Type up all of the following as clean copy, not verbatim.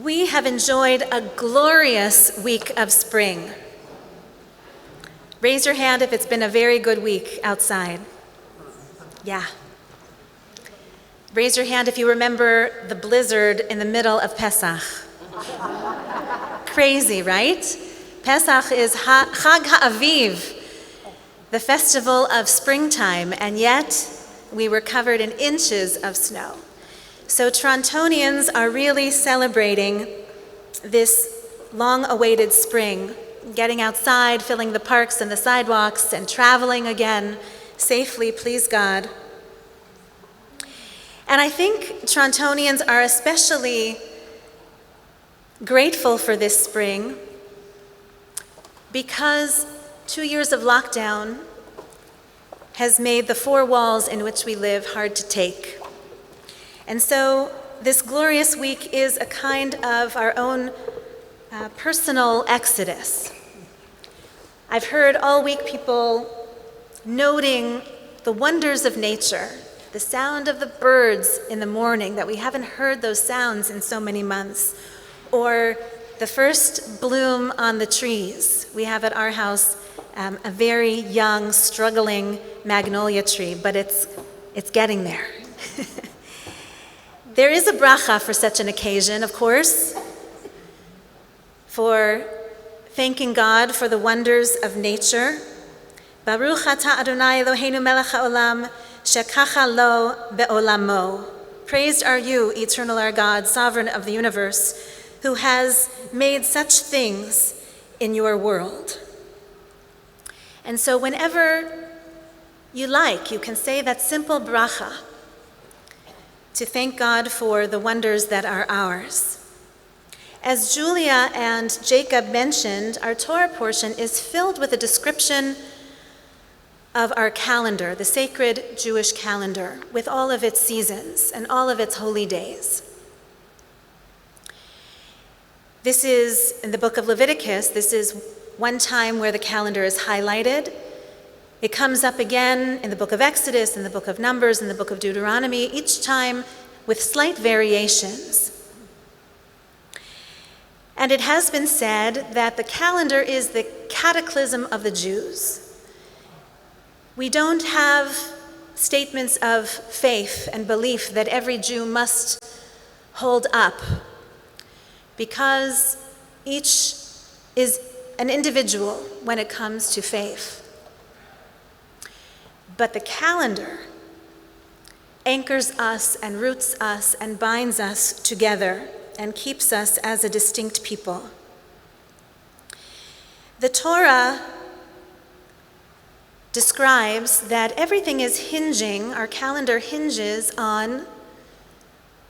We have enjoyed a glorious week of spring. Raise your hand if it's been a very good week outside. Yeah. Raise your hand if you remember the blizzard in the middle of Pesach. Crazy, right? Pesach is Chag HaAviv, the festival of springtime, and yet we were covered in inches of snow. So Torontonians are really celebrating this long-awaited spring, getting outside, filling the parks and the sidewalks, and traveling again safely, please God. And I think Torontonians are especially grateful for this spring because 2 years of lockdown has made the four walls in which we live hard to take. And so this glorious week is a kind of our own personal exodus. I've heard all week people noting the wonders of nature, the sound of the birds in the morning, that we haven't heard those sounds in so many months, or the first bloom on the trees. We have at our house a very young, struggling magnolia tree, but it's getting there. There is a bracha for such an occasion, of course, for thanking God for the wonders of nature. Baruch atah Adonai Eloheinu melech haolam, shekacha lo be'olamo. Praised are you, eternal our God, sovereign of the universe, who has made such things in your world. And so whenever you like, you can say that simple bracha to thank God for the wonders that are ours. As Julia and Jacob mentioned, our Torah portion is filled with a description of our calendar, the sacred Jewish calendar, with all of its seasons and all of its holy days. This is, in the book of Leviticus, this is one time where the calendar is highlighted. It comes up again in the book of Exodus, in the book of Numbers, in the book of Deuteronomy, each time with slight variations. And it has been said that the calendar is the cataclysm of the Jews. We don't have statements of faith and belief that every Jew must hold up, because each is an individual when it comes to faith. But the calendar anchors us and roots us and binds us together and keeps us as a distinct people. The Torah describes that everything is hinging, our calendar hinges on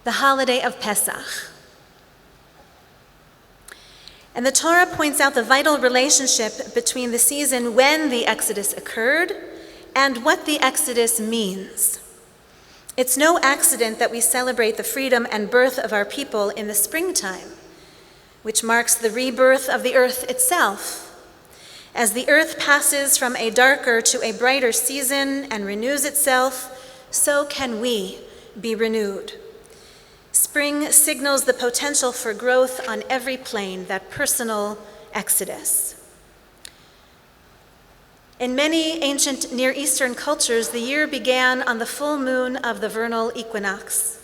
the holiday of Pesach. And the Torah points out the vital relationship between the season when the Exodus occurred and what the Exodus means. It's no accident that we celebrate the freedom and birth of our people in the springtime, which marks the rebirth of the earth itself. As the earth passes from a darker to a brighter season and renews itself, so can we be renewed. Spring signals the potential for growth on every plane, that personal exodus. In many ancient Near Eastern cultures, the year began on the full moon of the vernal equinox.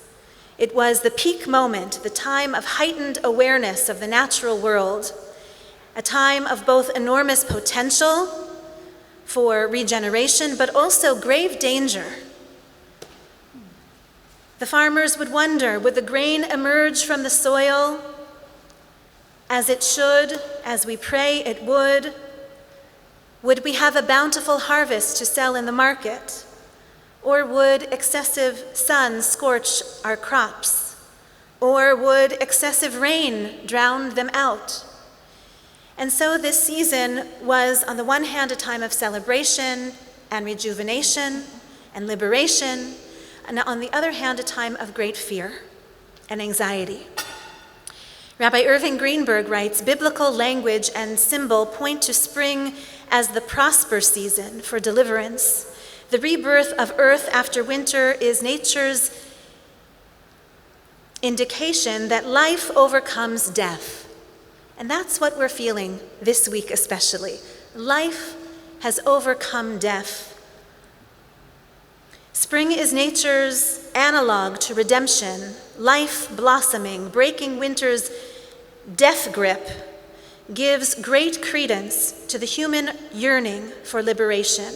It was the peak moment, the time of heightened awareness of the natural world, a time of both enormous potential for regeneration, but also grave danger. The farmers would wonder, would the grain emerge from the soil as it should, as we pray it would? Would we have a bountiful harvest to sell in the market? Or would excessive sun scorch our crops? Or would excessive rain drown them out? And so this season was, on the one hand, a time of celebration and rejuvenation and liberation, and on the other hand, a time of great fear and anxiety. Rabbi Irving Greenberg writes, biblical language and symbol point to spring as the prosper season for deliverance. The rebirth of earth after winter is nature's indication that life overcomes death. And that's what we're feeling this week especially. Life has overcome death. Spring is nature's analog to redemption, life blossoming, breaking winter's death grip, gives great credence to the human yearning for liberation.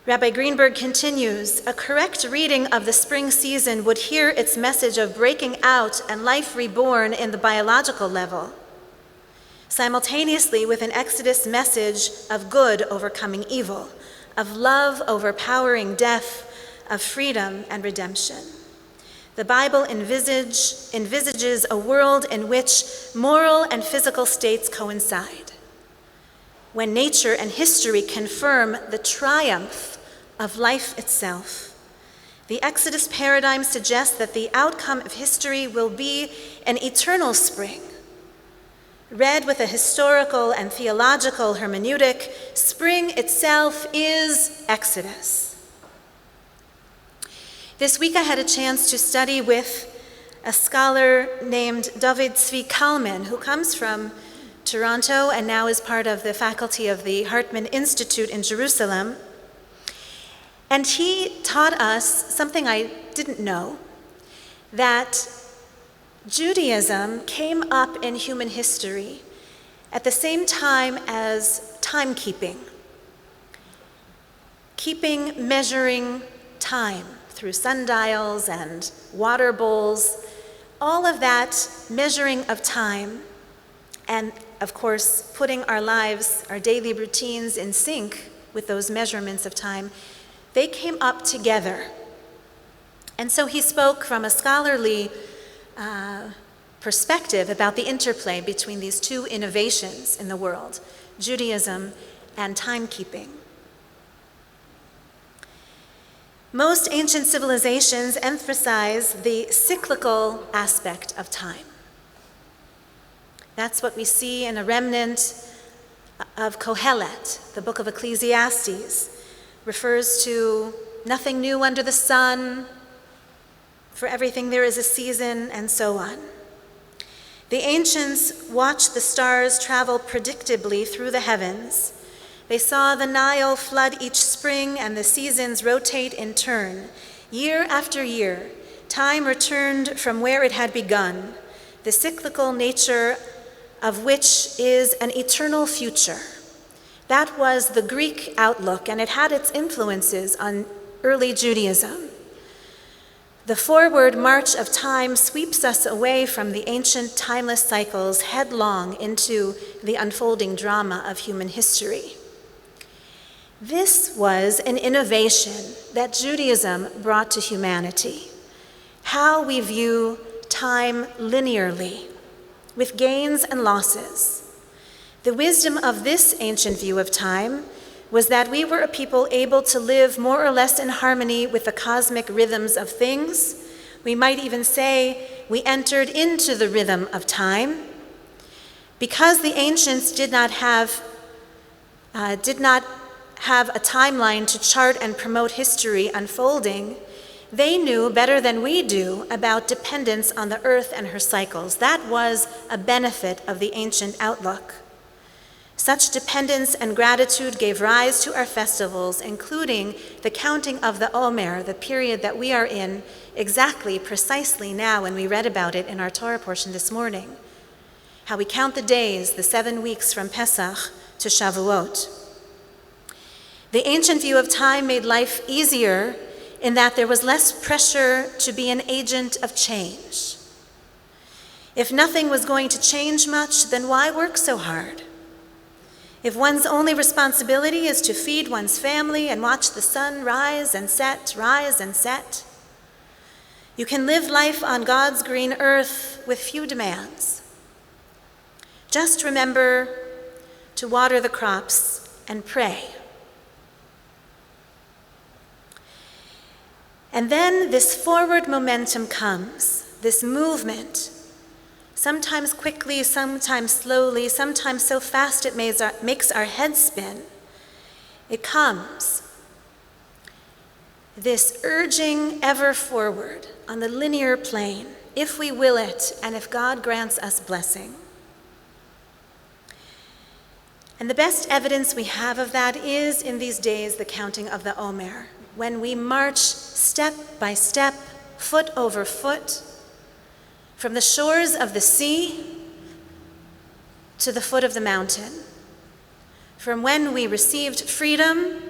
Rabbi Greenberg continues, a correct reading of the spring season would hear its message of breaking out and life reborn in the biological level, simultaneously with an Exodus message of good overcoming evil, of love overpowering death, of freedom and redemption. The Bible envisages a world in which moral and physical states coincide, when nature and history confirm the triumph of life itself. The Exodus paradigm suggests that the outcome of history will be an eternal spring. Read with a historical and theological hermeneutic, spring itself is Exodus. This week I had a chance to study with a scholar named David Zvi Kalman, who comes from Toronto and now is part of the faculty of the Hartman Institute in Jerusalem. And he taught us something I didn't know, that Judaism came up in human history at the same time as timekeeping, measuring time through sundials and water bowls, all of that measuring of time, and of course, putting our lives, our daily routines in sync with those measurements of time, they came up together. And so he spoke from a scholarly perspective about the interplay between these two innovations in the world, Judaism and timekeeping. Most ancient civilizations emphasize the cyclical aspect of time. That's what we see in a remnant of Kohelet, the book of Ecclesiastes, refers to nothing new under the sun, for everything there is a season, and so on. The ancients watched the stars travel predictably through the heavens. They saw the Nile flood each spring and the seasons rotate in turn. Year after year, time returned from where it had begun, the cyclical nature of which is an eternal future. That was the Greek outlook, and it had its influences on early Judaism. The forward march of time sweeps us away from the ancient timeless cycles headlong into the unfolding drama of human history. This was an innovation that Judaism brought to humanity, how we view time linearly, with gains and losses. The wisdom of this ancient view of time was that we were a people able to live more or less in harmony with the cosmic rhythms of things. We might even say we entered into the rhythm of time. Because the ancients did not have a timeline to chart and promote history unfolding, they knew better than we do about dependence on the earth and her cycles. That was a benefit of the ancient outlook. Such dependence and gratitude gave rise to our festivals, including the counting of the Omer, the period that we are in precisely now when we read about it in our Torah portion this morning. How we count the days, the 7 weeks from Pesach to Shavuot. The ancient view of time made life easier in that there was less pressure to be an agent of change. If nothing was going to change much, then why work so hard? If one's only responsibility is to feed one's family and watch the sun rise and set, you can live life on God's green earth with few demands. Just remember to water the crops and pray. And then this forward momentum comes, this movement, sometimes quickly, sometimes slowly, sometimes so fast it makes our heads spin. It comes. this urging ever forward on the linear plane, if we will it, and if God grants us blessing. And the best evidence we have of that is in these days the counting of the Omer, when we march step by step, foot over foot, from the shores of the sea to the foot of the mountain, from when we received freedom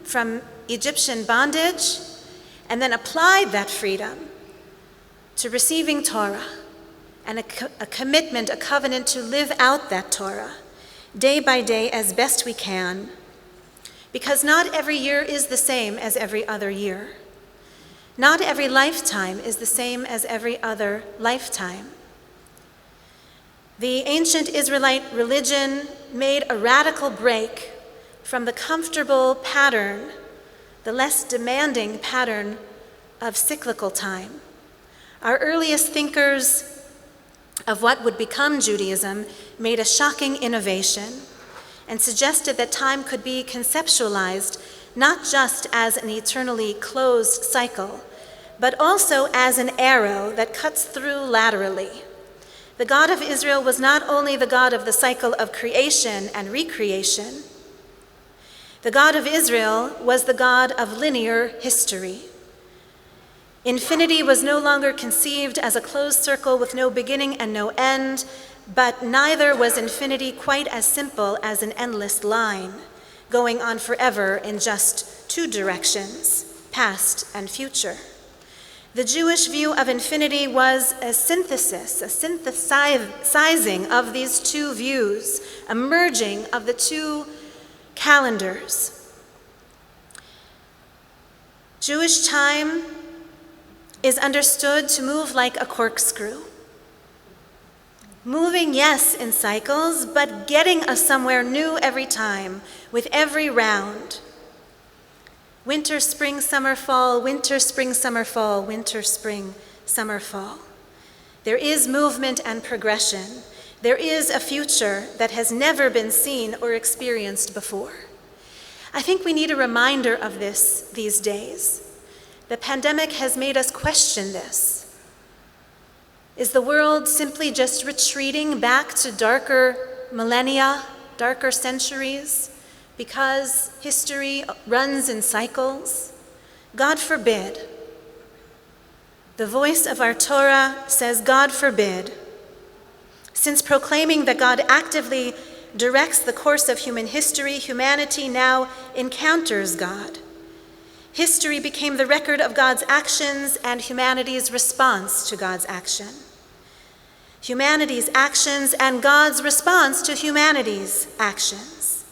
from Egyptian bondage and then applied that freedom to receiving Torah and a commitment, a covenant to live out that Torah day by day as best we can, because not every year is the same as every other year. Not every lifetime is the same as every other lifetime. The ancient Israelite religion made a radical break from the comfortable pattern, the less demanding pattern of cyclical time. Our earliest thinkers of what would become Judaism made a shocking innovation and suggested that time could be conceptualized not just as an eternally closed cycle, but also as an arrow that cuts through laterally. The God of Israel was not only the God of the cycle of creation and recreation. The God of Israel was the God of linear history. Infinity was no longer conceived as a closed circle with no beginning and no end, but neither was infinity quite as simple as an endless line, going on forever in just two directions, past and future. The Jewish view of infinity was a synthesis, a synthesizing of these two views, a merging of the two calendars. Jewish time is understood to move like a corkscrew. Moving, yes, in cycles, but getting us somewhere new every time, with every round. Winter, spring, summer, fall, winter, spring, summer, fall, winter, spring, summer, fall. There is movement and progression. There is a future that has never been seen or experienced before. I think we need a reminder of this these days. The pandemic has made us question this. Is the world simply just retreating back to darker millennia, darker centuries, because history runs in cycles? God forbid. The voice of our Torah says, God forbid. Since proclaiming that God actively directs the course of human history, humanity now encounters God. History became the record of God's actions and humanity's response to God's action. Humanity's actions and God's response to humanity's actions.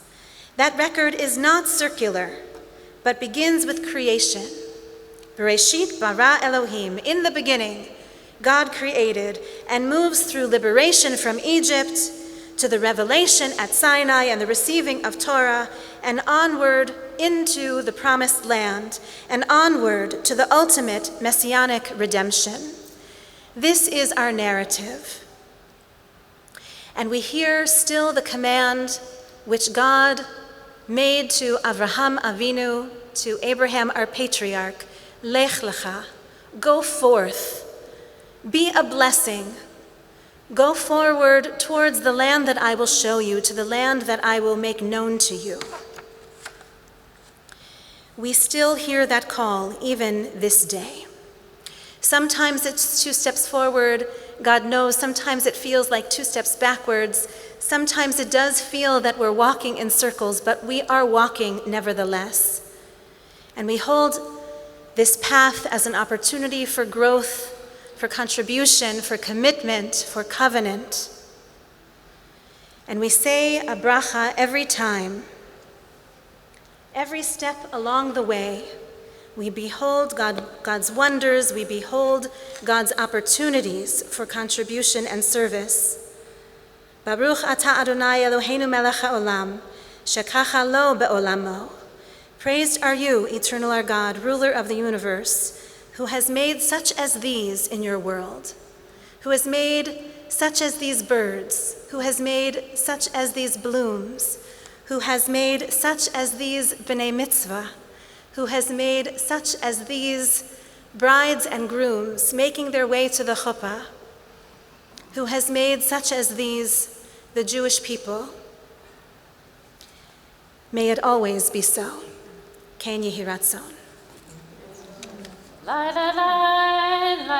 That record is not circular, but begins with creation. Bereshit bara Elohim, in the beginning, God created, and moves through liberation from Egypt to the revelation at Sinai and the receiving of Torah, and onward into the promised land, and onward to the ultimate messianic redemption. This is our narrative. And we hear still the command which God made to Avraham Avinu, to Abraham our patriarch, Lech lecha, go forth, be a blessing, go forward towards the land that I will show you, to the land that I will make known to you. We still hear that call even this day. Sometimes it's 2 steps forward, God knows. Sometimes it feels like 2 steps backwards. Sometimes it does feel that we're walking in circles, but we are walking nevertheless. And we hold this path as an opportunity for growth, for contribution, for commitment, for covenant. And we say a bracha every time. Every step along the way, we behold God's wonders, we behold God's opportunities for contribution and service. Baruch atah Adonai Eloheinu melech haolam, shekacha lo be'olamo. Praised are you, eternal our God, ruler of the universe, who has made such as these in your world, who has made such as these birds, who has made such as these blooms, who has made such as these b'nei mitzvah, who has made such as these brides and grooms making their way to the chuppah, who has made such as these the Jewish people. May it always be so. Ken Yehi Ratzon. La la la.